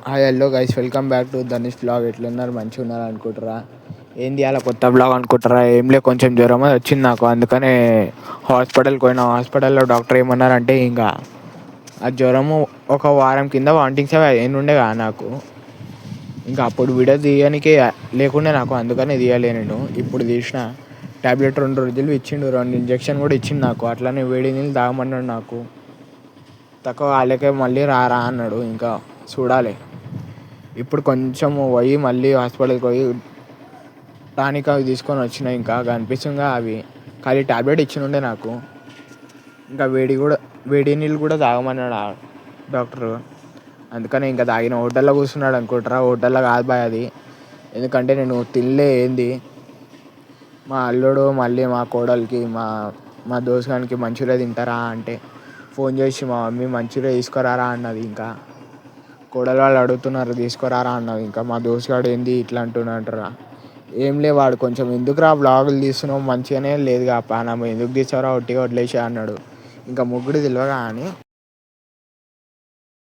Hi hello guys, welcome back to Dhanush blog. ఎట్లున్నారు? మంచిగా ఉన్నారు అనుకుంటారా? ఏంది అలా కొత్త బ్లాగ్ అనుకుంటారా? ఏం లే, కొంచెం జ్వరం వచ్చింది నాకు, అందుకనే హాస్పిటల్కి పోయినా. హాస్పిటల్లో డాక్టర్ ఏమన్నారంటే ఇంకా ఆ జ్వరము ఒక వారం కింద వామిటింగ్స్ అవి ఉండే కదా నాకు. ఇంకా అప్పుడు వీడియో తీయడానికి లేకుండే నాకు, అందుకనే తీయలే నేను. ఇప్పుడు తీసిన. ట్యాబ్లెట్ 2 రోజులు ఇచ్చిండు, 2 ఇంజక్షన్ కూడా ఇచ్చిండు నాకు. అట్లనే వేడి నీళ్ళు తాగమన్నాడు నాకు. తక్కువ కాలేకే మళ్ళీ రారా అన్నాడు. ఇంకా చూడాలి. ఇప్పుడు కొంచెం పోయి మళ్ళీ హాస్పిటల్కి పోయి టానిక్ అవి తీసుకొని వచ్చినా. ఇంకా కనిపిస్తుందిగా అవి, ఖాళీ ట్యాబ్లెట్ ఇచ్చినుండే నాకు. ఇంకా వేడి నీళ్ళు కూడా తాగమన్నాడు ఆ డాక్టరు. అందుకని ఇంకా తాగిన. హోటల్లో కూర్చున్నాడు అనుకుంటారా? హోటల్లో కాదు బాయ్ అది. ఎందుకంటే నేను తినలే ఏంది. మా అల్లుడు మళ్ళీ మా కోడలికి మా దోస్తుగానికి మంచూరియా తింటారా అంటే ఫోన్ చేసి మా మమ్మీ మంచూరియా తీసుకురారా అన్నది. ఇంకా కోడలు వాళ్ళు అడుగుతున్నారు తీసుకురారా అన్నది. ఇంకా మా దోస్తుగాడు ఏంది ఇట్లా అంటున్నాడురా. ఏం లే, వాడు కొంచెం ఎందుకురా బ్లాగులు తీస్తున్నావు, మంచిగానే లేదుగా పానం, ఎందుకు తీసావురా ఒట్టిగా వదిలేసా అన్నాడు. ఇంకా ముగ్గురు తెలియగా అని